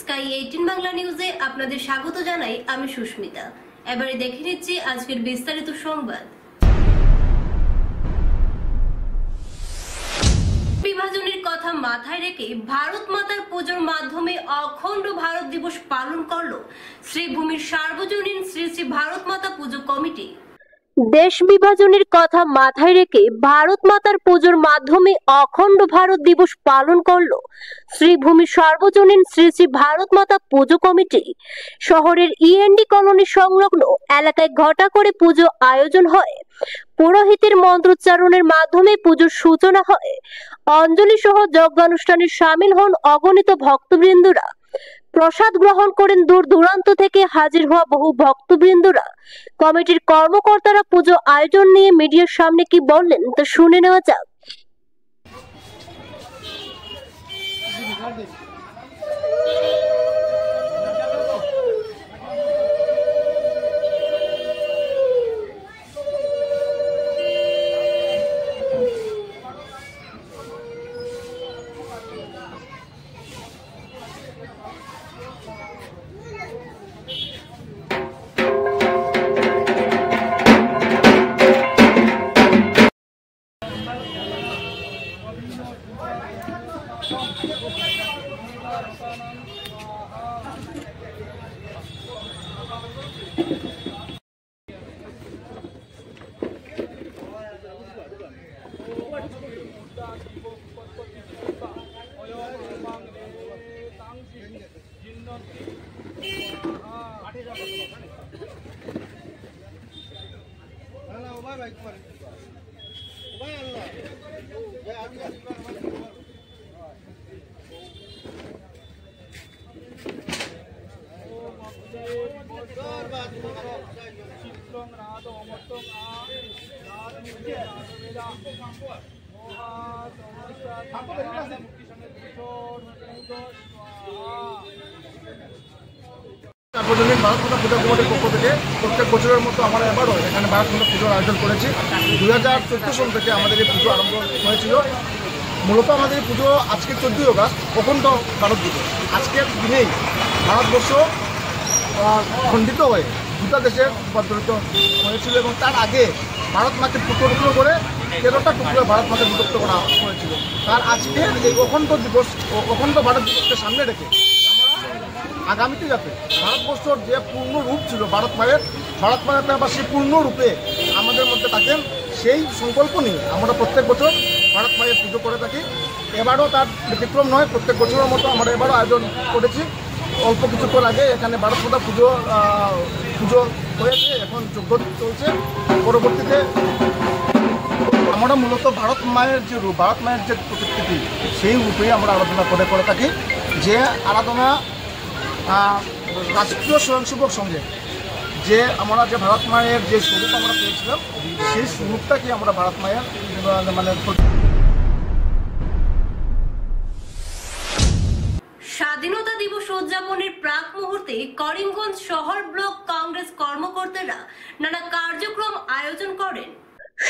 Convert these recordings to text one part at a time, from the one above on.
Sky 18 Bangla নিউজে আপনাদের স্বাগত জানাই। আমি সুস্মিতা। এবারে দেখে নিচ্ছি আজকের বিস্তারিত সংবাদ। বিভাজনের কথা মাথায় রেখে ভারত মাতার পুজোর মাধ্যমে অখণ্ড ভারত দিবস পালন করল শ্রীভূমির সার্বজনীন শ্রী শ্রী ভারত মাতা পুজো কমিটি। দেশ বিভাজনের কথা মাথায় রেখে ভারত মাতার পুজোর মাধ্যমে অখণ্ড ভারত দিবস পালন করল শ্রীভূমি সার্বজনীন শ্রী শ্রী ভারত মাতা পুজো কমিটি। শহরের ইএনডি কলোনি সংলগ্ন এলাকায় ঘটা করে পুজো আয়োজন হয়। পুরোহিতের মন্ত্রোচ্চারণের মাধ্যমে পুজোর সূচনা হয়। অঞ্জলি সহ যজ্ঞানুষ্ঠানে সামিল হন অগণিত ভক্তবৃন্দরা। প্রসাদ গ্রহণ করেন দূর দূরান্ত থেকে হাজির হওয়া বহু ভক্তবৃন্দরা। কমিটির কর্মকর্তারা পুজো আয়োজন নিয়ে মিডিয়ার সামনে কি বললেন তা শুনে নেওয়া যাক। সার্বজনীন ভারত মাতা পূজা কমিটির পক্ষ থেকে প্রত্যেক বছরের মতো আমরা এবারও এখানে ভারত মাতা পুজোর আয়োজন করেছি। 2014 সাল থেকে আমাদের এই পুজো আরম্ভ হয়েছিল। মূলত আমাদের এই পুজো আজকে 14 আগস্ট অখণ্ড ভারত দিবস। আজকের দিনেই ভারতবর্ষ খণ্ডিত হয়ে দুটা দেশে রূপান্তরিত হয়েছিল এবং তার আগে ভারত মাকে টুকরো করে 13টা টুকরো ভারত মাকে বিভক্ত করা হয়েছিল। তার আজকে এই অখণ্ড দিবস অখণ্ড ভারত দিবসকে সামনে রেখে আগামীতে যাতে ভারতবর্ষর যে পূর্ণ রূপ ছিল ভারত মায়ের বা সেই পূর্ণ রূপে আমাদের মধ্যে থাকেন, সেই সংকল্প নিয়ে আমরা প্রত্যেক বছর ভারত মায়ের পুজো করে থাকি। এবারও তার ব্যতিক্রম নয়। প্রত্যেক বছরের মতো আমরা এবারও আয়োজন করেছি। অল্প কিছুক্ষণ আগে এখানে ভারত মাতা পুজো হয়েছে, এখন যজ্ঞ চলছে। পরবর্তীতে আমরা মূলত ভারত মায়ের যে রূপ, ভারত মায়ের যে প্রতিকৃতি, সেই রূপেই আমরা আরাধনা করে থাকি। যে আরাধনা রাষ্ট্রীয় স্বয়ংসেবক সঙ্গে যে আমরা যে ভারত মায়ের যে স্বরূপ আমরা পেয়েছিলাম, সেই স্বরূপটাকে আমরা ভারত মায়ের মানে স্বাধীনতা দিবস উদযাপনের প্রাক মুহূর্তে করিমগঞ্জ শহর ব্লক কংগ্রেস কর্মকর্তারা নানা কার্যক্রম আয়োজন করেন।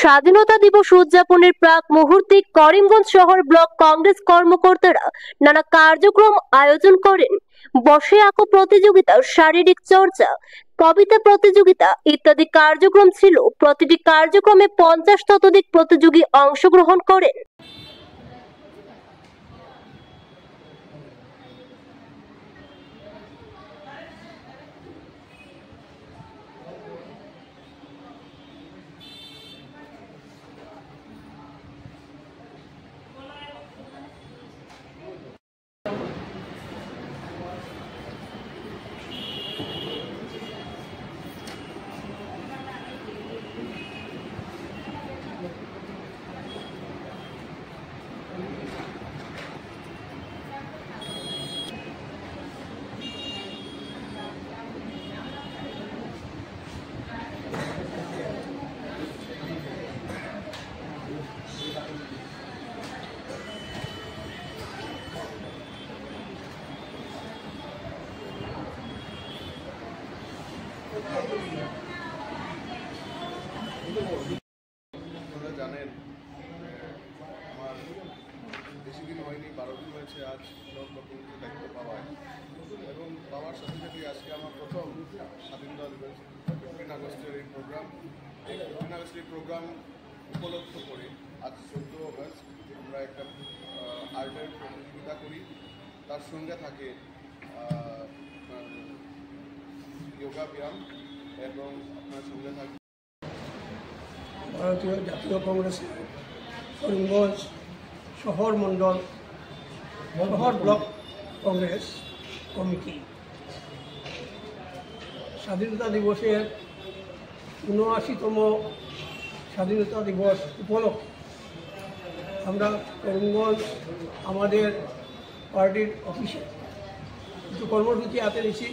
স্বাধীনতা দিবস উদযাপনের প্রাক মুহূর্তে করিমগঞ্জ শহর ব্লক কংগ্রেস কর্মকর্তারা নানা কার্যক্রম আয়োজন করেন। বসে আঁকো প্রতিযোগিতা, শারীরিক চর্চা, কবিতা প্রতিযোগিতা ইত্যাদি কার্যক্রম ছিল। প্রতিটি কার্যক্রমে 50 শতাধিক প্রতিযোগী অংশগ্রহণ করেন। আপনারা জানেন আমার বেশি দিন হয়নি 12 দিন হয়েছে আজ ব্লক কমিটির দায়িত্ব পাওয়ায়, এবং পাওয়ার সাথে সাথে আজকে আমার প্রথম স্বাধীনতা দিবস 15 আগস্টের এই প্রোগ্রাম। এই 15 আগস্টের প্রোগ্রাম উপলক্ষ করে আজ 14 আগস্ট আমরা একটা আর্টের প্রতিযোগিতা করি। তার সঙ্গে থাকে যোগা ব্যায়াম এবং আপনার সঙ্গে থাকে ভারতীয় জাতীয় কংগ্রেসের করিমগঞ্জ শহর মণ্ডল শহর ব্লক কংগ্রেস কমিটি স্বাধীনতা দিবসের ৭৯তম স্বাধীনতা দিবস উপলক্ষে আমরা করিমগঞ্জ আমাদের পার্টির অফিসে কিছু কর্মসূচি হাতে নিয়েছি,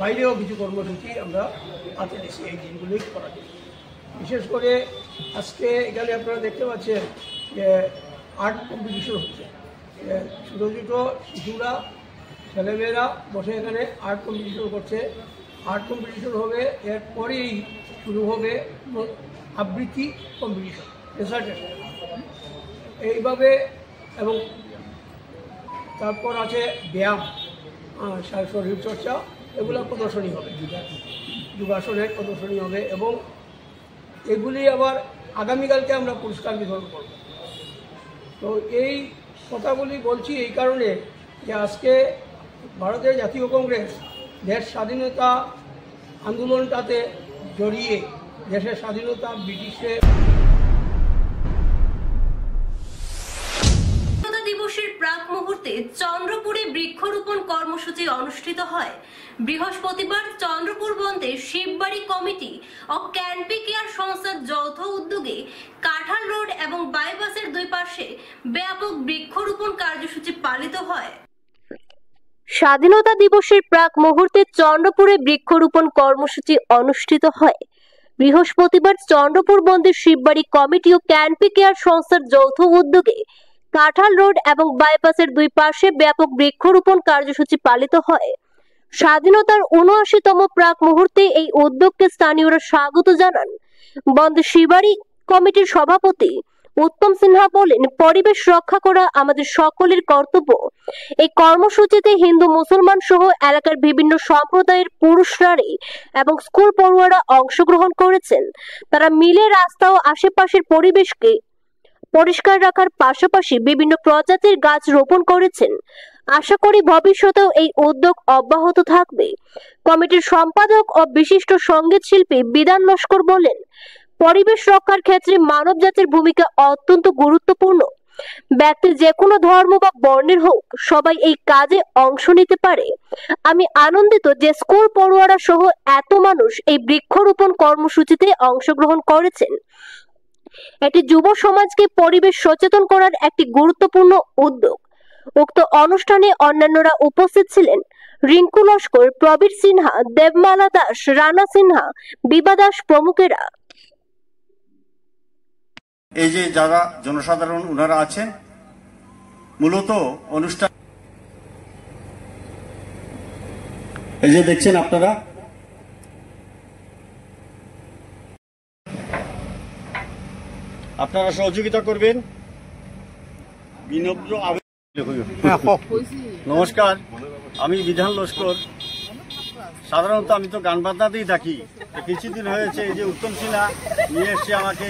বাইরেও কিছু কর্মসূচি আমরা হাতে নিয়েছি এই দিনগুলি করার জন্য। বিশেষ করে আজকে এখানে আপনারা দেখতে পাচ্ছেন যে আর্ট কম্পিটিশন হচ্ছে, ছোটো ছোটো শিশুরা ছেলেমেয়েরা বসে এখানে আর্ট কম্পিটিশন করছে। আর্ট কম্পিটিশন হবে, এরপরেই শুরু হবে আবৃত্তি কম্পিটিশন, রেসার্টেশন এইভাবে, এবং তারপর আছে ব্যায়াম, শরীর চর্চা, এগুলো প্রদর্শনী হবে, যোগাসনের প্রদর্শনী হবে, এবং এগুলি আবার আগামীকালকে আমরা পুরস্কার বিতরণ করব। তো এই কথাগুলি বলছি এই কারণে যে আজকে ভারতের জাতীয় কংগ্রেস দেশ স্বাধীনতা আন্দোলনটাতে জড়িয়ে দেশের স্বাধীনতা ব্রিটিশের দিবসের প্রাক মুহূর্তে চন্দ্রপুরে বৃক্ষরোপণ কর্মসূচি অনুষ্ঠিত হয়। বৃহস্পতিবার চন্দ্রপুর বন্দে শিববাড়ি কমিটি ও ক্যানপি কেয়ার সংস্থার যৌথ উদ্যোগে কাঁঠাল রোড এবং বাইপাসের দুই পাশে ব্যাপক বৃক্ষরোপণ কার্যসূচি পালিত হয়। স্বাধীনতা দিবসের প্রাক মুহূর্তে চন্দ্রপুরে বৃক্ষরোপণ কর্মসূচি অনুষ্ঠিত হয়। বৃহস্পতিবার চন্দ্রপুর বন্দে শিববাড়ি কমিটি ও ক্যানপি কেয়ার সংস্থার যৌথ উদ্যোগে কাঁঠাল রোড এবং বাইপাসের দুই পাশে ব্যাপক বৃক্ষরোপণ কার্যসূচি পালিত হয়। স্বাধীনতার ৭৯তম প্রাক মুহূর্তে এই উদ্যোগকে স্থানীয়রা স্বাগত জানান। বন্দে শিববাড়ি কমিটির সভাপতি উত্তম সিনহা বলেন, পরিবেশ রক্ষা করা আমাদের সকলের কর্তব্য। এই কর্মসূচিতে হিন্দু মুসলমান সহ এলাকার বিভিন্ন সম্প্রদায়ের পুরুষরাই এবং স্কুল পড়ুয়ারা অংশগ্রহণ করেছেন। তারা মিলে রাস্তা ও আশেপাশের পরিবেশকে পরিষ্কার রাখার পাশাপাশি বিভিন্ন প্রজাতির গাছ রোপণ করেছেন। আশা করি ভবিষ্যতেও এই উদ্যোগ অব্যাহত থাকবে। কমিটির সম্পাদক ও বিশিষ্ট সঙ্গীত শিল্পী বিধান লস্কর বলেন, পরিবেশ রক্ষার ক্ষেত্রে মানব জাতির ভূমিকা অত্যন্ত গুরুত্বপূর্ণ। ব্যক্তি যে কোনো ধর্ম বা বর্ণের হোক, সবাই এই কাজে অংশ নিতে পারে। আমি আনন্দিত যে স্কুল পড়ুয়ারা সহ এত মানুষ এই বৃক্ষরোপণ কর্মসূচিতে অংশগ্রহণ করেছেন। এটি যুব সমাজকে পরিবেশ সচেতন করার একটি গুরুত্বপূর্ণ উদ্যোগ। উক্ত অনুষ্ঠানে অন্যান্যরা উপস্থিত ছিলেন রিঙ্কু লস্কর, প্রবীর সিনহা, দেবমালা দাস, রানা সিনহা, বিভা দাস প্রমুখেরা। এই যে যারা জনসাধারণ ওনারা আছেন, মূলত অনুষ্ঠান এই যে দেখছেন আপনারা, আপনারা সহযোগিতা করবেন। বিনম্র নমস্কার, আমি বিধান লস্কর। সাধারণত আমি তো গান বাজনাতেই থাকি। কিছুদিন হয়েছে এই যে উত্তম সিনহা নিয়ে এসছে আমাকে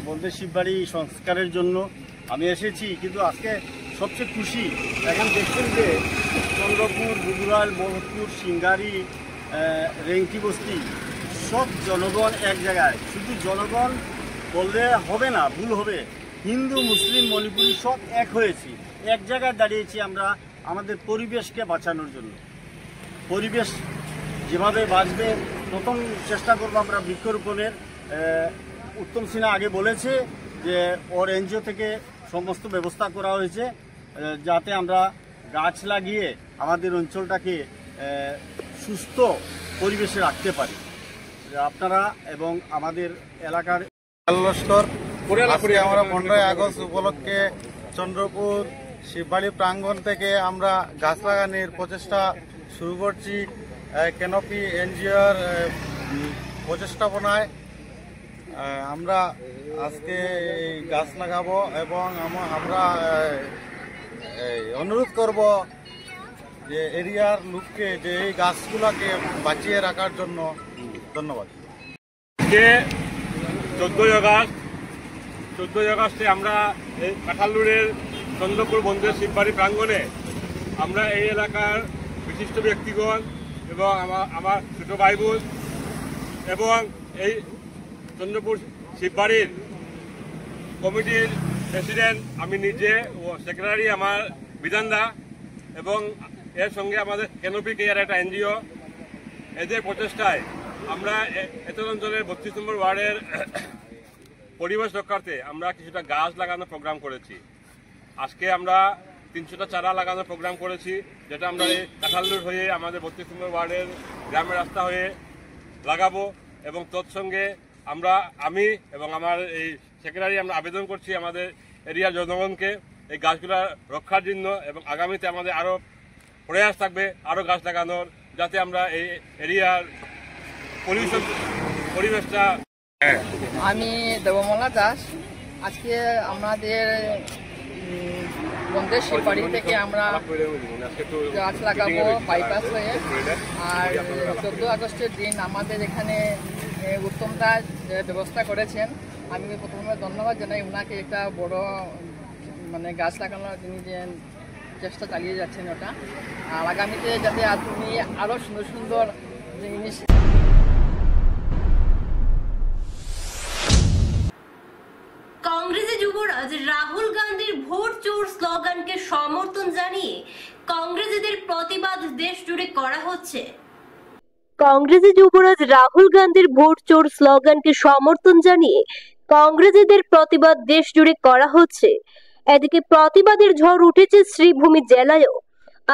বলতে শিববাড়ি সংস্কারের জন্য আমি এসেছি, কিন্তু আজকে সবচেয়ে খুশি এখন দেখছেন যে চন্দ্রপুর, বুগুরাল, বহরপুর, সিঙ্গারি, রেংটি বস্তি সব জনগণ এক জায়গায়। শুধু জনগণ বললে হবে না, ভুল হবে। হিন্দু, মুসলিম, মণিপুরি সব এক হয়েছি, এক জায়গায় দাঁড়িয়েছি আমরা আমাদের পরিবেশকে বাঁচানোর জন্য। পরিবেশ যেভাবে বাঁচবে প্রথম চেষ্টা করবো আমরা বৃক্ষরোপণের। উত্তম সিনহা আগে বলেছে যে ওর এনজিও থেকে সমস্ত ব্যবস্থা করা হয়েছে যাতে আমরা গাছ লাগিয়ে আমাদের অঞ্চলটাকে সুস্থ পরিবেশে রাখতে পারি। আপনারা এবং আমাদের এলাকার লস্কর আমরা 15 আগস্ট উপলক্ষে চন্দ্রপুর শিববাড়ি প্রাঙ্গণ থেকে আমরা গাছ লাগানোর প্রচেষ্টা শুরু করছি। ক্যানপি এনজিওর প্রচেষ্টাপনায় আমরা আজকে এই গাছ লাগাবো এবং আমরা অনুরোধ করব যে এরিয়ার লোককে যে এই গাছগুলোকে বাঁচিয়ে রাখার জন্য। ধন্যবাদ। 14ই আগস্টে আমরা এই কাঁঠালুরের চন্দ্রপুর বন্ধের শিববাড়ি প্রাঙ্গণে আমরা এই এলাকার বিশিষ্ট ব্যক্তিগণ এবং আমার ছোট ভাই বোন এবং এই চন্দ্রপুর শিববাড়ির কমিটির প্রেসিডেন্ট আমি নিজে ও সেক্রেটারি আমার বিধানদা এবং এর সঙ্গে আমাদের ক্যানোপি কেয়ার একটা এনজিও, এদের প্রচেষ্টায় আমরা এত অঞ্চলের 32 নম্বর ওয়ার্ডের পরিবেশ রক্ষার্থে আমরা কিছুটা গাছ লাগানোর প্রোগ্রাম করেছি। আজকে আমরা 300টা চারা লাগানোর প্রোগ্রাম করেছি, যেটা আমরা এই কাঁঠালুর হয়ে আমাদের 32 নম্বর ওয়ার্ডের গ্রামের রাস্তা হয়ে লাগাবো। এবং তৎসঙ্গে আমি এবং আমার এই সেক্রেটারি আমরা আবেদন করছি আমাদের এরিয়ার জনগণকে এই গাছগুলো রক্ষার জন্য, এবং আগামীতে আমাদের আরও প্রয়াস থাকবে আরও গাছ লাগানোর, যাতে আমরা এই এরিয়ার পরিবেশটা। আমি দেবমলা দাস। আজকে আমাদের বন্ধের শিববাড়ি থেকে আমরা গাছ লাগাবো বাইপাস হয়ে। আর 14 আগস্টের দিন আমাদের এখানে উত্তমদা ব্যবস্থা করেছেন, আমি প্রথমে ধন্যবাদ জানাই ওনাকে। একটা বড় গাছ লাগানোর তিনি যে চেষ্টা চালিয়ে যাচ্ছেন ওটা, আর আগামীতে যাতে আপনি আরও সুন্দর সুন্দর জিনিস। কংগ্রেসের যুবরাজ রাহুল গান্ধীর ভোট চোর স্লোগানকে সমর্থন জানিয়ে কংগ্রেসীদের প্রতিবাদ দেশ জুড়ে করা হচ্ছে। কংগ্রেসের যুবরাজ রাহুল গান্ধীর ভোট চোর স্লোগানকে সমর্থন জানিয়ে কংগ্রেসীদের প্রতিবাদ দেশ জুড়ে করা হচ্ছে। এদিকে প্রতিবাদের ঝড় উঠেছে শ্রীভূমি জেলায়ও।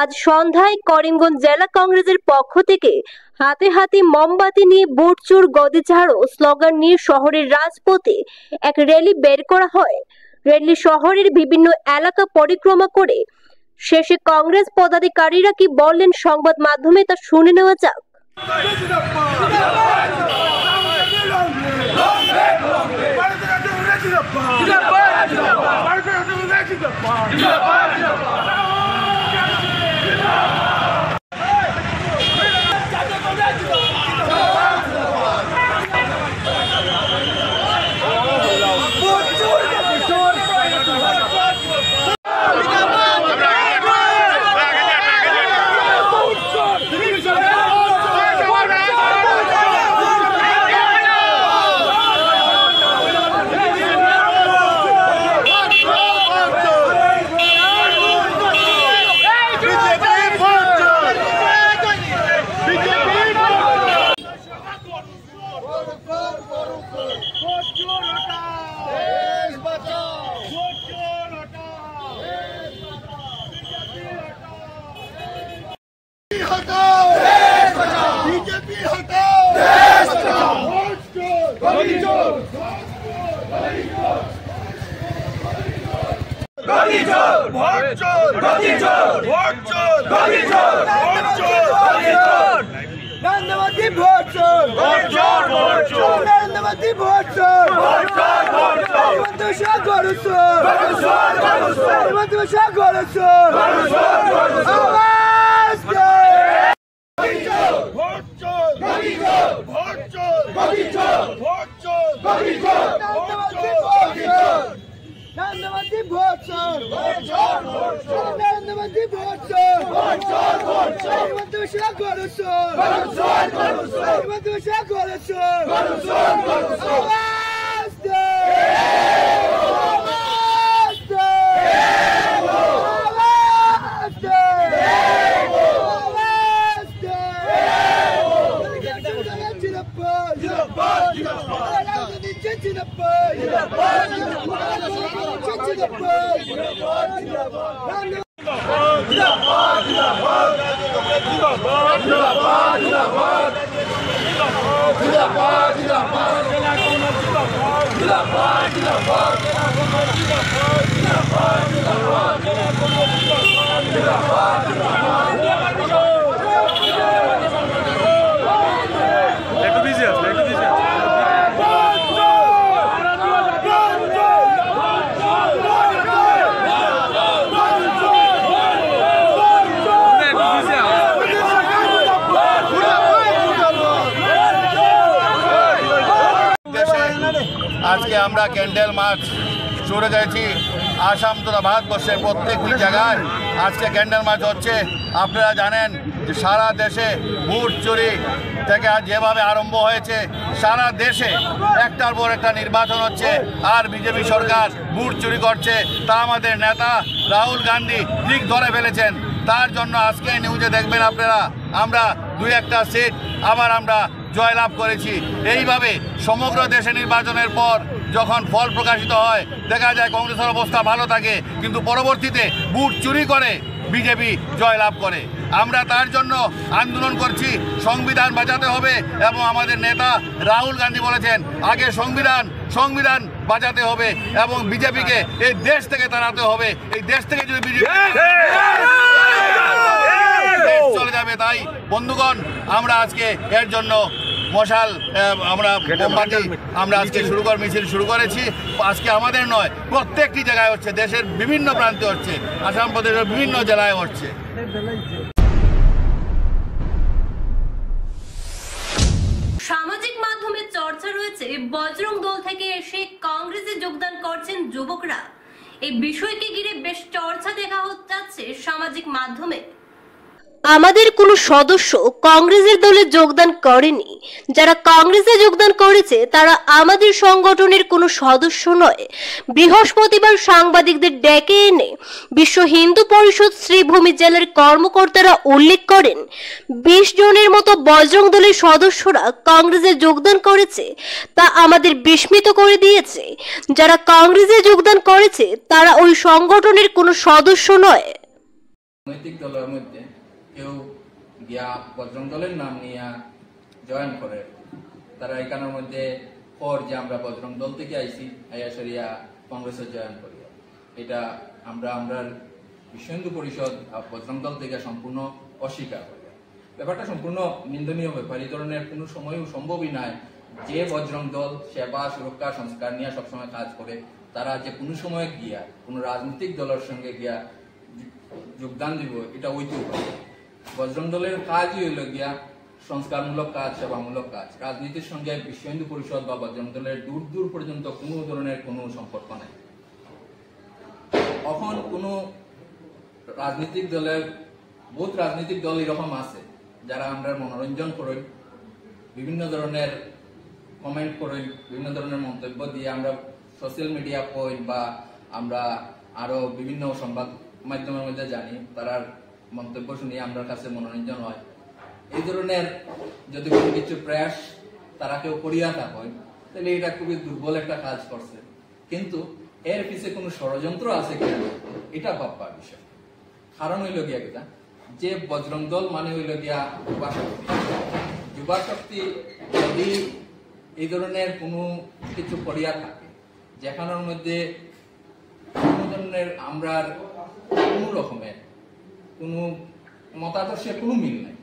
আজ সন্ধ্যায় করিমগঞ্জ জেলা কংগ্রেসের পক্ষ থেকে হাতে হাতে মোমবাতি নিয়ে ভোট চোর গদি ছাড়ো স্লোগান নিয়ে শহরের রাজপথে এক র্যালি বের করা হয়। র্যালি শহরের বিভিন্ন এলাকা পরিক্রমা করে শেষে কংগ্রেস পদাধিকারীরা কি বললেন সংবাদ মাধ্যমে তা শুনে নেওয়া যাক। আমরা ক্যান্ডেল মার্চ শুরু করেছি। আসাম তথা ভারতবর্ষের প্রত্যেকটি জায়গায় আজকে ক্যান্ডেল মার্চ হচ্ছে। আপনারা জানেন যে সারা দেশে ভোট চুরি থেকে আজ যেভাবে আরম্ভ হয়েছে, সারা দেশে একটার পর একটা নির্বাচন হচ্ছে আর বিজেপি সরকার ভোট চুরি করছে, তা আমাদের নেতা রাহুল গান্ধী ঠিক ধরে ফেলেছেন। তার জন্য আজকে নিউজে দেখবেন আপনারা আমরা 2-1টা সিট আবার আমরা জয়লাভ করেছি। এইভাবে সমগ্র দেশে নির্বাচনের পর যখন ফল প্রকাশিত হয় দেখা যায় কংগ্রেসের অবস্থা ভালো থাকে, কিন্তু পরবর্তীতে ভোট চুরি করে বিজেপি জয়লাভ করে। আমরা তার জন্য আন্দোলন করছি, সংবিধান বাঁচাতে হবে এবং আমাদের নেতা রাহুল গান্ধী বলেছেন আগে সংবিধান বাঁচাতে হবে এবং বিজেপিকে এই দেশ থেকে তাড়াতে হবে। এই দেশ থেকে যদি বিজেপি চলে যাবে, তাই বন্ধুগণ আমরা আজকে এর জন্য মশাল আমরা আজকে মিছিল শুরু করেছি। আজকে আমাদের নয়, প্রত্যেকটি জায়গায় হচ্ছে, দেশের বিভিন্ন প্রান্তে হচ্ছে, আসাম প্রদেশের বিভিন্ন জেলায় হচ্ছে। সামাজিক মাধ্যমে চর্চা রয়েছে বজরং দল থেকে এসে কংগ্রেসে যোগদান করছেন যুবকরা। এই বিষয়কে ঘিরে বেশ চর্চা দেখা যাচ্ছে সামাজিক মাধ্যমে। আমাদের কোনো সদস্য কংগ্রেসের দলে যোগদান করেনি, যারা কংগ্রেসে যোগদান করেছে তারা আমাদের সংগঠনের কোনো সদস্য নয়। বৃহস্পতিবার সাংবাদিকদের ডেকে এনে বিশ্ব হিন্দু পরিষদ শ্রীভূমি জেলার কর্মকর্তারা উল্লেখ করেন 20 জনের মতো বজরং দলের সদস্যরা কংগ্রেসে যোগদান করেছে, তা আমাদের বিস্মিত করে দিয়েছে। যারা কংগ্রেসে যোগদান করেছে তারা ওই সংগঠনের কোনো সদস্য নয়। রাজনৈতিক দলের মধ্যে কেউ গিয়া বজরং দলের নাম নিয়ে জয়েন করে, তারা এখানের মধ্যে পর যে আমরা বজরং দল থেকে আইসি আইয়াশরিয়া কংগ্রেসে জয়েন করি, এটা আমরা বিশ্ব হিন্দু পরিষদ বজরং দল থেকে সম্পূর্ণ অস্বীকার করি। ব্যাপারটা সম্পূর্ণ নিন্দনীয় ব্যাপার। এই ধরনের কোনো সময়ও সম্ভবই নয় যে বজরং দল সেবা সুরক্ষা সংস্কার নিয়ে সবসময় কাজ করে, তারা যে কোনো সময় গিয়া কোনো রাজনৈতিক দলের সঙ্গে গিয়া যোগদান দিব, এটা হইতেও পারে। বজরং দলের কাজই হইল গিয়া সংস্কারমূলক কাজ, সেবামূলক কাজ। রাজনীতির সঙ্গে বিশ্ব হিন্দু পরিষদ বা বজরং দলের দূর দূর পর্যন্ত কোনো ধরনের কোনো সম্পর্ক নাই। এখন কোনো রাজনৈতিক দলের বহুত রাজনৈতিক দল এরকম আছে যারা আমরা মনোরঞ্জন করেন, বিভিন্ন ধরনের কমেন্ট করেন, বিভিন্ন ধরনের মন্তব্য দিয়ে আমরা সোশ্যাল মিডিয়া পয়েন্ট বা আমরা আরো বিভিন্ন সংবাদ মাধ্যমের মধ্যে জানি, তার মন্তব্য শুনিয়ে আমরা কাছে মনোরঞ্জন হয়। এই ধরনের যদি কোনো কিছু প্রয়াস তারা কেউ করিয়া থাকেন তাহলে এটা খুবই দুর্বল একটা কাজ করছে, কিন্তু এর পিছে কোনো ষড়যন্ত্র আছে কিনা এটা ভাববার বিষয়। কারণ হইল গিয়া কিনা যে বজরং দল মানে হইল গিয়া যুবা শক্তি যদি এই ধরনের কোনো কিছু করিয়া থাকে যেখানের মধ্যে কোনো ধরনের আমরা কোনো রকমের কোনো মতাদর্শের কোনো মিল নাই,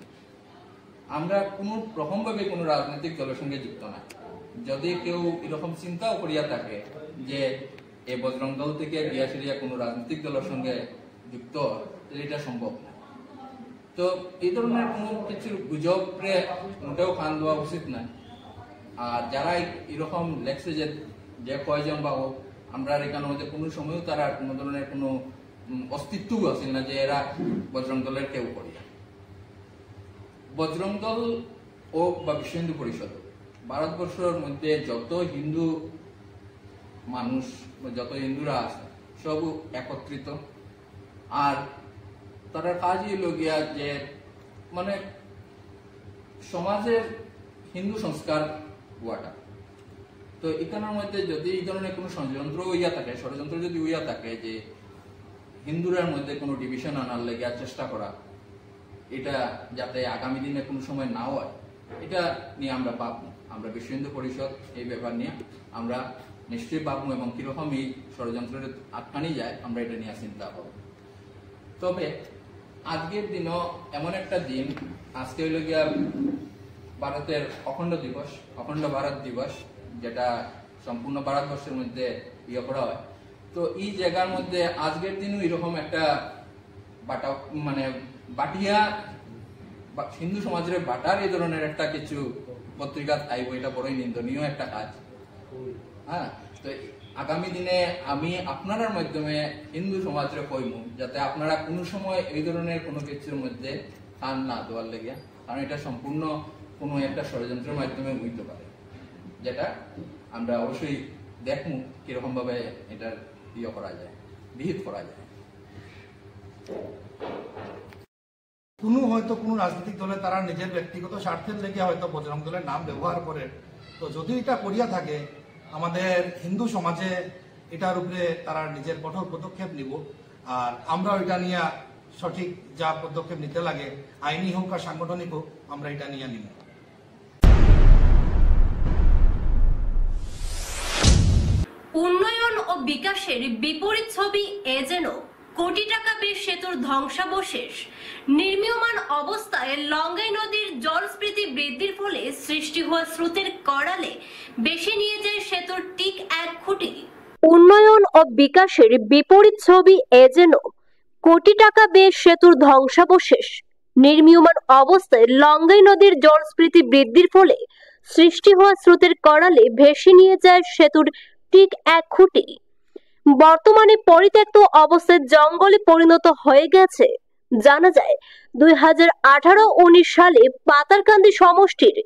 আমরা কোনো রকমভাবে কোনো রাজনৈতিক দলের সঙ্গে যুক্ত না। যদি কেউ এরকম চিন্তাও করিয়া থাকে যে এই বজরং দল থেকে গিয়া ফিরিয়া কোনো রাজনৈতিক দলের সঙ্গে যুক্ত, এটা সম্ভব না। তো এই ধরনের কোনো কিছুর গুজবে মোটেও কান দেওয়া উচিত না। আর যারা এরকম লেখছে যে কয়জন বা আমরা এখানের মধ্যে কোনো সময়ও তারা কোনো ধরনের কোনো অস্তিত্ব আছে না যে এরা বজরং দলের কেউ করে। বজরং দল ও বা বিশ্ব হিন্দু পরিষদ ভারতবর্ষের মধ্যে যত হিন্দু মানুষ যত হিন্দুরা আছে সব একত্রিত, আর তারা কাজই লগিয়া যে মানে সমাজের হিন্দু সংস্কার হওয়াটা। তো এখানের মধ্যে যদি এই ধরনের কোনো ষড়যন্ত্র যদি হইয়া থাকে যে হিন্দুরার মধ্যে কোনো ডিভিশন আনার লেগে চেষ্টা করা, এটা যাতে আগামী দিনে কোনো সময় না হয়, এটা নিয়ে আমরা ভাববো। আমরা বিশ্ব হিন্দু পরিষদ এই ব্যাপার নিয়ে আমরা নিশ্চয়ই ভাববো এবং কিরকম এই ষড়যন্ত্রের আটকানি যায় আমরা এটা নিয়ে চিন্তা করব। তবে আজকের দিনও এমন একটা দিন, আজকে হইল গিয়া ভারতের অখণ্ড ভারত দিবস, যেটা সম্পূর্ণ ভারতবর্ষের মধ্যে ইয়ে করা হয়। তো এই জায়গার মধ্যে আজকের দিনও এরকম একটা বাটিয়া হিন্দু সমাজের বাটার এই ধরনের একটা কিছু পত্রিকা আইব, এটা বড়ই নিন্দনীয় একটা কাজ। হ্যাঁ, তো আগামী দিনে আমি আপনার মাধ্যমে হিন্দু সমাজের কইমু যাতে আপনারা কোনো সময় এই ধরনের কোনো কিছুর মধ্যে কান না দেওয়ার লেগে, কারণ এটা সম্পূর্ণ কোনো একটা ষড়যন্ত্রের মাধ্যমে হইতে পারে, যেটা আমরা অবশ্যই দেখমু কিরকম ভাবে এটার ইয়ে করা যায়, বিহিত করা যায়। হয়তো কোনো রাজনৈতিক দলে তারা নিজের ব্যক্তিগত স্বার্থের লেগে হয়তো বজরং দলের নাম ব্যবহার করে, তো যদি এটা করিয়া থাকে আমাদের হিন্দু সমাজে এটার উপরে তারা নিজের কঠোর পদক্ষেপ নিব, আর আমরা এটা নিয়ে সঠিক যা পদক্ষেপ নিতে লাগে আইনি হোক আর সাংগঠনিক হোক আমরা এটা নিয়ে নিব। উন্নয়ন ও বিকাশের বিপরীত ছবি এ যেন কোটি টাকা ব্যয়ে সেতুর ধ্বংসাবশেষ। নির্মীয়মান অবস্থায় লঙ্গাই নদীর জলস্ফীতি বৃদ্ধির ফলে সৃষ্টি হওয়া স্রোতের করালে বেশি নিয়ে যায় সেতুর ঠিক 1 খুঁটি। উন্নয়ন ও বিকাশের বিপরীত ছবি এ যেন কোটি টাকা ব্যয়ে সেতুর ধ্বংসাবশেষ। নির্মীয়মান অবস্থায় লঙ্গাই নদীর জলস্ফীতি বৃদ্ধির ফলে সৃষ্টি হওয়া স্রোতের করালে ভেসে নিয়ে যায় সেতুর ঠিক 1 খুঁটি। বর্তমানে পরিত্যক্ত অবস্থায় জঙ্গলে পরিণত হয়ে গেছে। জানা যায় 2018-19 সালে পাতারকান্দি সমষ্টির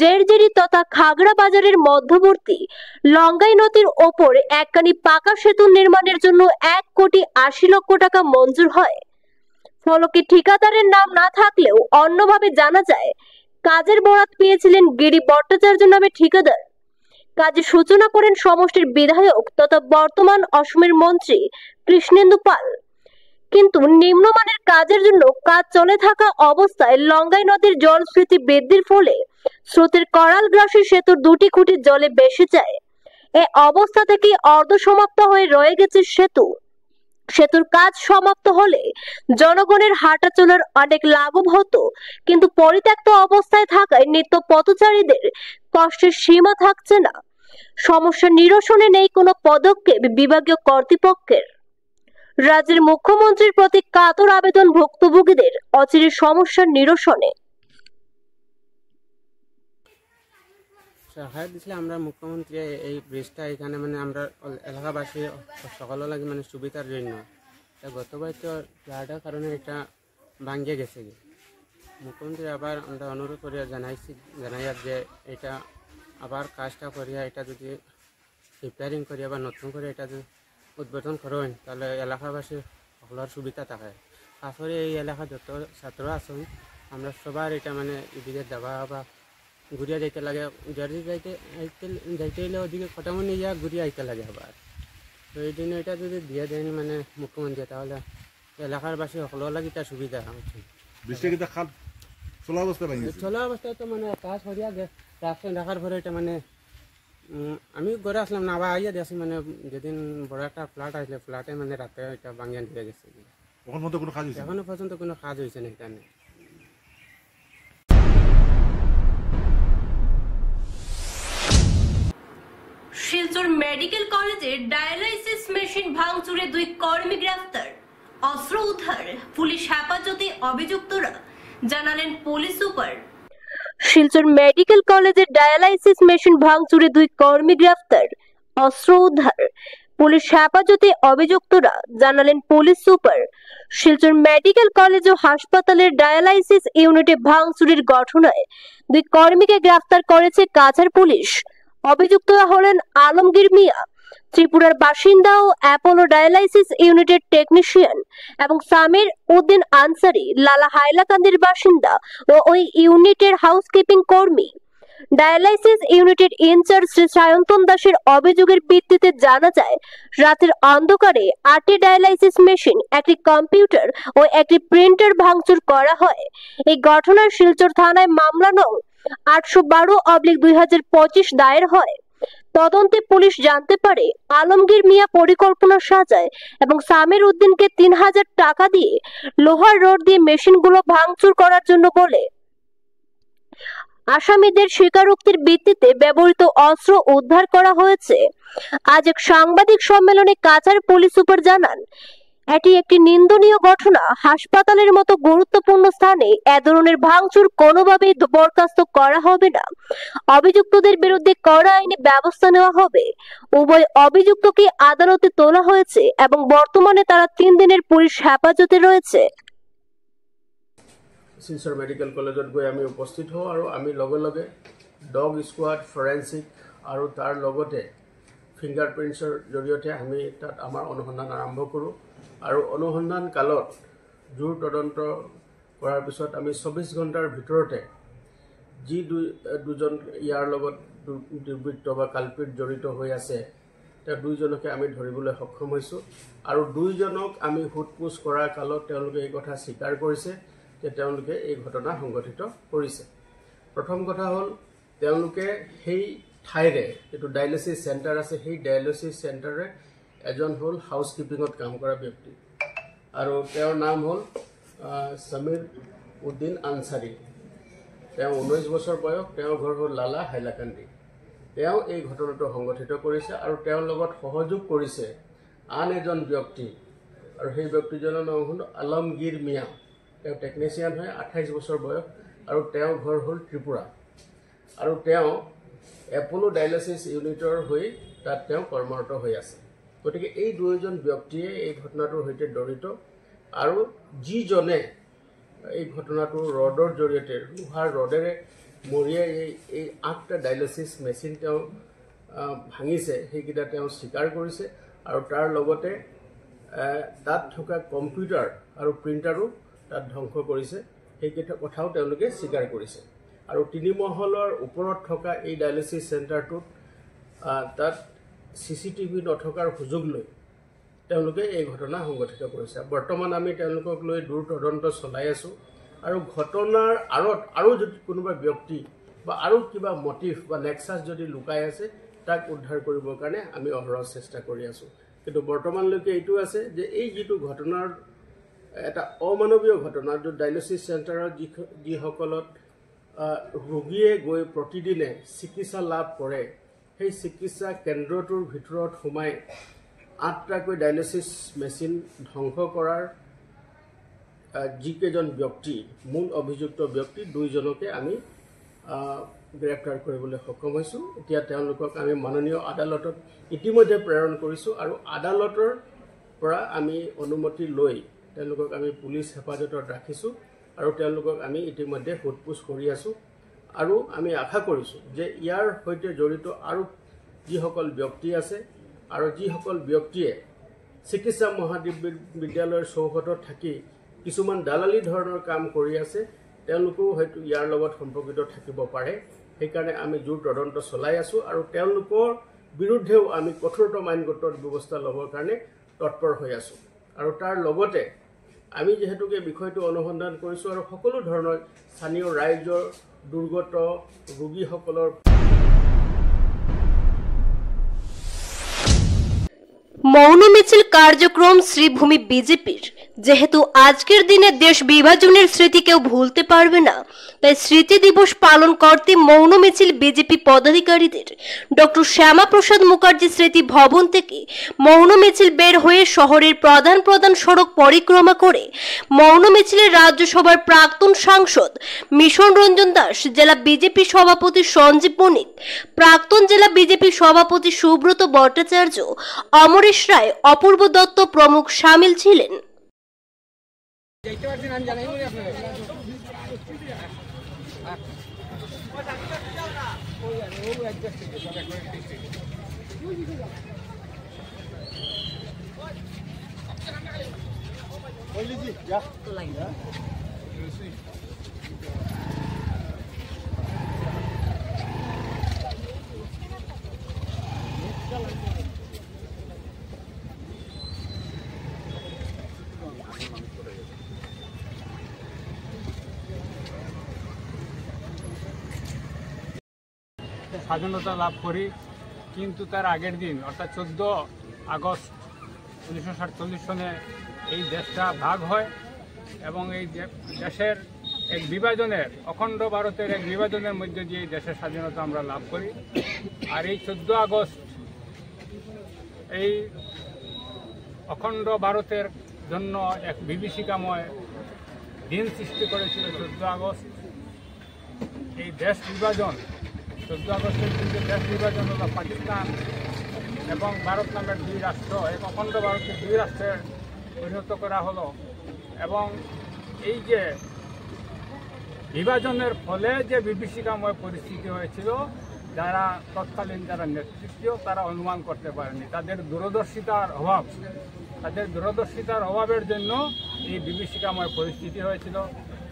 জেরজেরি তথা খাগড়া বাজারের মধ্যবর্তী লঙ্গাই নদীর ওপর একখানি পাকা সেতু নির্মাণের জন্য 1,80 লক্ষ টাকা মঞ্জুর হয়। ফলকে ঠিকাদারের নাম না থাকলেও অন্যভাবে জানা যায় কাজের বরাত পেয়েছিলেন গিরি ভট্টাচার্য নামে ঠিকাদার। কাজের সূচনা করেন সমষ্টির বিধায়ক তথা বর্তমান অসমের মন্ত্রী কৃষ্ণেন্দু পাল। কিন্তু নিম্নমানের কাজের জন্য কাজ চলে থাকা অবস্থায় লঙ্গাই নদীর জলস্ফীতি বৃদ্ধির ফলে স্রোতের করালগ্রাসী সেতুর 2টি খুঁটি জলে ভেসে যায়। এই অবস্থা থেকে অর্ধসমাপ্ত হয়ে রয়ে গেছে সেতু। সেতুর কাজ সমাপ্ত হলে জনগণের হাঁটা চলার অনেক লাঘব হতো, কিন্তু পরিত্যক্ত অবস্থায় থাকায় নিত্য পথচারীদের কষ্টের সীমা থাকছে না। সমস্যা নিরসনে নেই কোনো পদক্ষেপ বিভাগীয় কর্তৃপক্ষের। রাজ্যের মুখ্যমন্ত্রীর প্রতি কাতর আবেদন ভুক্তভোগীদের অচিরে সমস্যার নিরসনে। সহায় দিছিলে আমরা মুখ্যমন্ত্রী এই ব্রিজটা এখানে মানে আমরা এলাকাবাসী সকলের লাগে মানে সুবিধার জন্য গতবার তো ফ্লাডের কারণে এটা ভাঙিয়ে গেছে। মুখ্যমন্ত্রী আবার আমরা অনুরোধ করিয়া জানাইয়া যে এটা আবার কাজটা করিয়া এটা যদি রিপেয়ারিং করিয়া বা নতুন করে এটা যদি উদ্বোধন করেন তাহলে এলাকাবাসীর সকলের সুবিধা থাকে। আসলে এই এলাকা যত ছাত্র আছেন আমরা সবার এটা মানে এদিকে যাওয়া বা ঘুরিয়া যাইতে লাগে, যদি যাইতে হলে ওদিকে কটামনি যা ঘুরিয়ে আইতে লাগে আবার। তো এই জন্য এটা যদি দিয়ে দেন মানে মুখ্যমন্ত্রী তাহলে এলাকার বাসী সকলের লাগে এটা সুবিধা হচ্ছে। চলা অবস্থায় তো মানে কাজ করিয়া রাস্তা দেখার পরে এটা মানে আমি ঘরে আসলাম না, আবার আইয়া দিয়েছি মানে যেদিন বড় একটা ফ্ল্যাট আসলে ফ্ল্যাটে মানে রাতে এটা ভাঙিয়ে দিয়ে গেছে। এখনো পর্যন্ত কোনো কাজ হয়েছে না এখানে। শিলচর মেডিকেল কলেজে ডায়ালাইসিস মেশিন ভাঙচুরে 2 কর্মী গ্রেফতার। অস্ত্র উদ্ধার, পুলিশ হেফাজতে অভিযুক্তরা, জানালেন পুলিশ সুপার। শিলচর মেডিকেল কলেজের ডায়ালাইসিস মেশিন ভাঙচুরে 2 কর্মী গ্রেফতার, অস্ত্র উদ্ধার, পুলিশ হেফাজতে অভিযুক্তরা, জানালেন police super. Silchar medical college ও হাসপাতালের ডায়ালাইসিস ইউনিটে ভাঙচুরের ঘটনায় 2 কর্মীকে গ্রেফতার করেছে কাছাড় পুলিশ। অভিযুক্তরা হলেন আলমগীর মিয়া, ত্রিপুরার বাসিন্দা ও অ্যাপোলো ডায়ালাইসিস ইউনিটের টেকনিশিয়ান, এবং সামির উদ্দিন আনসারি, লালা হাইলাকান্দির বাসিন্দা ও ওই ইউনিটের হাউসকিপিং কর্মী। ডায়ালাইসিস ইউনিটের ইনচার্জ শ্রী সায়ন্তন দাসের অভিযোগের ভিত্তিতে জানা যায় রাতের অন্ধকারে 8টি ডায়ালাইসিস মেশিন, একটি কম্পিউটার ও একটি প্রিন্টার ভাঙচুর করা হয়। এই ঘটনার শিলচর থানায় মামলা নং 812/2025 দায়ের হয়। তদন্তে পুলিশ জানতে পারে আলমগীর মিয়া পরিকল্পনা সাজায় এবং সামির উদ্দিনকে 3000 টাকা দিয়ে লোহার রড দিয়ে মেশিনগুলো ভাঙচুর করার জন্য বলে। আসামিদের স্বীকারোক্তির ভিত্তিতে ব্যবহৃত অস্ত্র উদ্ধার করা হয়েছে। আজ এক সাংবাদিক সম্মেলনে কাছাড় পুলিশ সুপার জানান, এটি একটি নিন্দনীয় ঘটনা। হাসপাতালের মতো গুরুত্বপূর্ণ স্থানে এ ধরনের ভাঙচুর কোনোভাবেই বরখাস্ত করা হবে না। অভিযুক্তদের বিরুদ্ধে কড়া আইনি ব্যবস্থা নেওয়া হবে। উভয় অভিযুক্তকে আদালতে তোলা হয়েছে এবং বর্তমানে তারা 3 দিনের পুলিশ হেফাজতে রয়েছে। শিলচৰ মেডিকেল কলেজত গৈ আমি উপস্থিত হওঁ আৰু আমি লগে লগে ডগ স্কোৱাড, ফৰেন্সিক আৰু তাৰ লগতে ফিংগাৰপ্ৰিণ্টছৰ জৰিয়তে আমি তাত আমাৰ অনুসন্ধান আৰম্ভ কৰোঁ আৰু অনুসন্ধান কালত জোৰ তদন্ত কৰাৰ পিছত আমি 24 ঘণ্টাৰ ভিতৰতে যি দুজন ইয়াৰ লগত দুৰ্বৃত্ত বা কালপিত জড়িত হৈ আছে তেওঁ 2জনকে আমি ধৰিবলৈ সক্ষম হৈছোঁ আৰু 2জনক আমি সোধপোছ কৰাৰ কালত তেওঁলোকে এই কথা স্বীকাৰ কৰিছে যে তেওঁলোকে এই ঘটনা সংঘটিত কৰিছে। প্ৰথম কথা হ'ল তেওঁলোকে সেই ঠাইৰে যিটো ডায়ালিচিছ চেণ্টাৰ আছে সেই ডায়ালিচিছ চেণ্টাৰে এজন হ'ল হাউচকিপিঙত কাম কৰা ব্যক্তি আৰু তেওঁৰ নাম হ'ল সমীৰ উদ্দিন আনচাৰী। তেওঁ 19 বছৰ বয়স। তেওঁৰ ঘৰ হ'ল লালা হাইলাকান্দি। তেওঁ এই ঘটনাটো সংঘটিত কৰিছে আৰু তেওঁৰ লগত সহযোগ কৰিছে আন এজন ব্যক্তি আৰু সেই ব্যক্তিজনৰ নাম হ'ল আলমগীৰ মিয়া। তেওঁ টেকনিচিয়ান হয়, 28 বছৰ বয়স আৰু তেওঁৰ ঘৰ হ'ল ত্ৰিপুৰা আৰু তেওঁ এপলো ডায়ালিচিছ ইউনিটৰ হৈ তাত তেওঁ কৰ্মৰত হৈ আছে। গতিকে এই 2জন ব্যক্তিয়ে এই ঘটনাটোৰ সৈতে জড়িত আৰু যিজনে এই ঘটনাটো ৰডৰ জৰিয়তে লোহাৰ ৰডেৰে মৰিয়াই এই 8টা ডায়ালিচিছ মেচিন তেওঁ ভাঙিছে সেইকেইটা তেওঁ স্বীকাৰ কৰিছে আৰু তাৰ লগতে তাত থকা কম্পিউটাৰ আৰু প্ৰিণ্টাৰো তাত ধ্বংস কৰিছে সেইকেইটা কথাও তেওঁলোকে স্বীকাৰ কৰিছে। আৰু 3 মহলৰ ওপৰত থকা এই ডায়ালিচিছ চেণ্টাৰটোত তাত CCTV নথকাৰ সুযোগ লৈ তেওঁলোকে এই ঘটনা সংঘটিত কৰিছে। বৰ্তমান আমি তেওঁলোকক লৈ দূৰ তদন্ত চলাই আছোঁ আৰু ঘটনাৰ আঁৰত আৰু যদি কোনোবা ব্যক্তি বা আৰু কিবা মটিভ বা নেক্সাছ যদি লুকাই আছে তাক উদ্ধাৰ কৰিবৰ কাৰণে আমি অহৰহ চেষ্টা কৰি আছোঁ। কিন্তু বৰ্তমানলৈকে এইটো আছে যে এই যিটো ঘটনাৰ এটা অমানৱীয় ঘটনা, য'ত ডায়ালিচিছ চেণ্টাৰত যিসকলত ৰোগীয়ে গৈ প্ৰতিদিনে চিকিৎসা লাভ কৰে সেই চিকিৎসা কেন্দ্ৰটোৰ ভিতৰত সোমাই 8টাকৈ ডায়ালিচিছ মেচিন ধ্বংস কৰাৰ যিকেইজন ব্যক্তি মূল অভিযুক্ত ব্যক্তি 2জনকে আমি গ্ৰেপ্তাৰ কৰিবলৈ সক্ষম হৈছোঁ। এতিয়া তেওঁলোকক আমি মাননীয় আদালতত ইতিমধ্যে প্ৰেৰণ কৰিছোঁ আৰু আদালতৰ পৰা আমি অনুমতি লৈ তেওঁলোকক আমি পুলিচ হেফাজতত ৰাখিছোঁ আৰু তেওঁলোকক আমি ইতিমধ্যে সোধপোছ কৰি আছোঁ আৰু আমি আশা কৰিছোঁ যে ইয়াৰ সৈতে জড়িত আৰু যিসকল ব্যক্তি আছে আৰু যিসকল ব্যক্তিয়ে চিকিৎসা মহাবিদ্যালয়ৰ চৌহদত থাকি কিছুমান দালালি ধৰণৰ কাম কৰি আছে তেওঁলোকেও হয়তো ইয়াৰ লগত সম্পৰ্কিত থাকিব পাৰে। সেইকাৰণে আমি জোৰ তদন্ত চলাই আছোঁ আৰু তেওঁলোকৰ বিৰুদ্ধেও আমি কঠোৰতম আইনগত ব্যৱস্থা ল'বৰ কাৰণে তৎপৰ হৈ আছোঁ। আৰু তাৰ লগতে আমি যেহেতুকে বিষয়টো অনুসন্ধান কৰিছোঁ আৰু সকলো ধৰণৰ স্থানীয় ৰাইজৰ দুৰ্গত ৰোগীসকলৰ মৌন মিছিল কার্যক্রম শ্রীভূমি বিজেপির। যেহেতু আজকের দিনে দেশ বিভাজনের স্মৃতি কেউ ভুলতে পারবে না, তাই স্মৃতি দিবস পালন করতে মৌন মিছিল বিজেপি পদাধিকারীদের ডক্টর শ্যামাপ্রসাদ মুখার্জি স্মৃতি ভবন থেকে মৌন মিছিল বের হয়ে শহরের প্রধান প্রধান সড়ক পরিক্রমা করে মৌন মিছিলে রাজ্যসভার প্রাক্তন সাংসদ মিশন রঞ্জন দাস, জেলা বিজেপি সভাপতি সঞ্জীব বণিক, প্রাক্তন জেলা বিজেপি সভাপতি সুব্রত ভট্টাচার্য, অমরেশ রায়, অপূর্ব দত্ত প্রমুখ সামিল ছিলেন। স্বাধীনতা লাভ করি, কিন্তু তার আগের দিন অর্থাৎ 14 আগস্ট 1947 সনে এই দেশটা ভাগ হয় এবং এই দেশের এক বিভাজনের, অখণ্ড ভারতের এক বিভাজনের মধ্যে দিয়ে এই দেশের স্বাধীনতা আমরা লাভ করি। আর এই 14 আগস্ট এই অখণ্ড ভারতের জন্য এক বিভীষিকাময় দিন সৃষ্টি করেছিল 14 আগস্ট। এই দেশ বিভাজন 14 আগস্টের দিকে দেশ বিভাজন হলো পাকিস্তান এবং ভারত নামের দুই রাষ্ট্র, এক অখণ্ড ভারতকে দুই রাষ্ট্রে পরিণত করা হলো। এবং এই যে বিভাজনের ফলে যে বিভীষিকাময় পরিস্থিতি হয়েছিল, যারা তৎকালীন যারা নেতৃত্ব তারা অনুমান করতে পারেনি। তাদের দূরদর্শিতার অভাবের জন্য এই বিভীষিকাময় পরিস্থিতি হয়েছিল।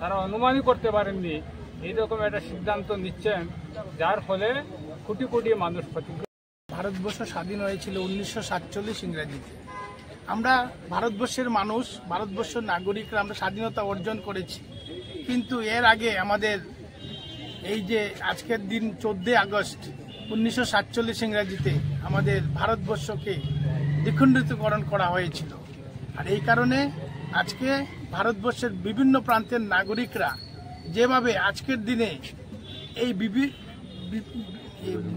তারা অনুমানই করতে পারেননি এইরকম একটা সিদ্ধান্ত নিচ্ছেন, যার ফলে কোটি কোটি মানুষ ক্ষতিগ্রস্ত। ভারতবর্ষ স্বাধীন হয়েছিল 1947 ইংরেজিতে। আমরা ভারতবর্ষের মানুষ, ভারতবর্ষের নাগরিকরা আমরা স্বাধীনতা অর্জন করেছি। কিন্তু এর আগে আমাদের এই যে আজকের দিন 14 আগস্ট 1947 ইংরেজিতে আমাদের ভারতবর্ষকে দ্বিখণ্ডিতকরণ করা হয়েছিল। আর এই কারণে আজকে ভারতবর্ষের বিভিন্ন প্রান্তের নাগরিকরা যেভাবে আজকের দিনে এই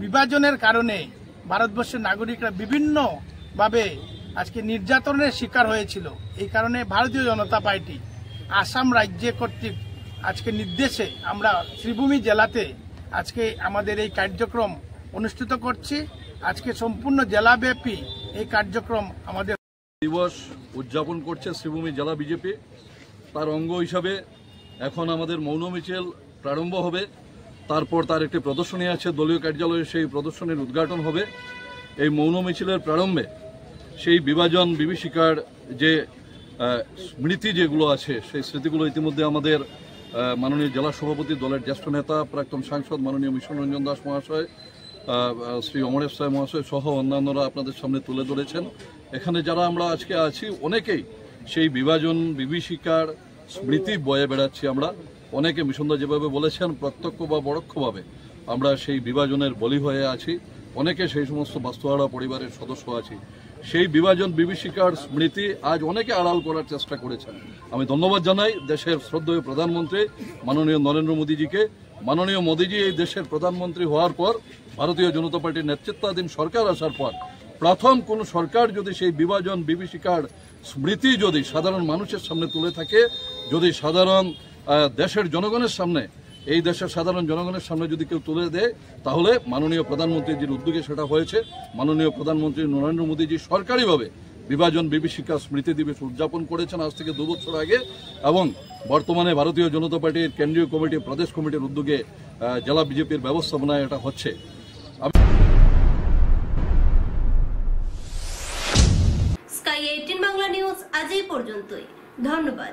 বিভাজনের কারণে ভারতবর্ষের নাগরিকরা বিভিন্নভাবে আজকে নির্যাতনের শিকার হয়েছিল, এই কারণে ভারতীয় জনতা পার্টি আসাম রাজ্য কর্তৃক আজকে নির্দেশে আমরা শ্রীভূমি জেলাতে আজকে আমাদের এই কার্যক্রম অনুষ্ঠিত করছি। আজকে সম্পূর্ণ জেলাব্যাপী এই কার্যক্রম আমাদের দিবস উদযাপন করছে শ্রীভূমি জেলা বিজেপি। তার অঙ্গ হিসাবে এখন আমাদের মৌন মিছিল প্রারম্ভ হবে, তারপর তার একটি প্রদর্শনী আছে দলীয় কার্যালয়ে, সেই প্রদর্শনীর উদ্ঘাটন হবে। এই মৌন মিছিলের প্রারম্ভে সেই বিভাজন বিভীষিকার যে স্মৃতি যেগুলো আছে সেই স্মৃতিগুলো ইতিমধ্যে আমাদের মাননীয় জেলা সভাপতি, দলের জ্যেষ্ঠ নেতা, প্রাক্তন সাংসদ মাননীয় মিশন রঞ্জন দাস মহাশয়, শ্রী অমরেশ রায় মহাশয় সহ অন্যান্যরা আপনাদের সামনে তুলে ধরেছেন। এখানে যারা আমরা আজকে আছি অনেকেই সেই বিভাজন বিভীষিকার স্মৃতি বয়ে বেড়াচ্ছি আমরা। অনেকে মিশনদা যেভাবে বলেছেন প্রত্যক্ষ বা পরোক্ষভাবে আমরা সেই বিভাজনের বলি হয়ে আছি, অনেকে সেই সমস্ত বাস্তুহারা পরিবারের সদস্য আছি। সেই বিভাজন বিভীষিকার স্মৃতি আজ অনেকে আড়াল করার চেষ্টা করেছেন। আমি ধন্যবাদ জানাই দেশের শ্রদ্ধেয় প্রধানমন্ত্রী মাননীয় নরেন্দ্র মোদীজিকে। মাননীয় মোদীজি এই দেশের প্রধানমন্ত্রী হওয়ার পর, ভারতীয় জনতা পার্টির নেতৃত্বাধীন সরকার আসার পর প্রথম কোন সরকার যদি সেই বিভাজন বিভীষিকার স্মৃতি যদি সাধারণ মানুষের সামনে তুলে থাকে, যদি সাধারণ দেশের জনগণের সামনে, এই দেশের সাধারণ জনগণের সামনে যদি কেউ তুলে দেয়, তাহলে মাননীয় প্রধানমন্ত্রীজির উদ্যোগে সেটা হয়েছে। মাননীয় প্রধানমন্ত্রী নরেন্দ্র মোদীজি সরকারিভাবে বিভাজন বিভীষিকা স্মৃতি দিবস উদযাপন করেছেন আজ থেকে 2 বছর আগে, এবং বর্তমানে ভারতীয় জনতা পার্টির কেন্দ্রীয় কমিটি, প্রদেশ কমিটির উদ্যোগে জেলা বিজেপির ব্যবস্থাপনায় এটা হচ্ছে। স্কাই 18 বাংলা নিউজ আজ এই পর্যন্তই। ধন্যবাদ।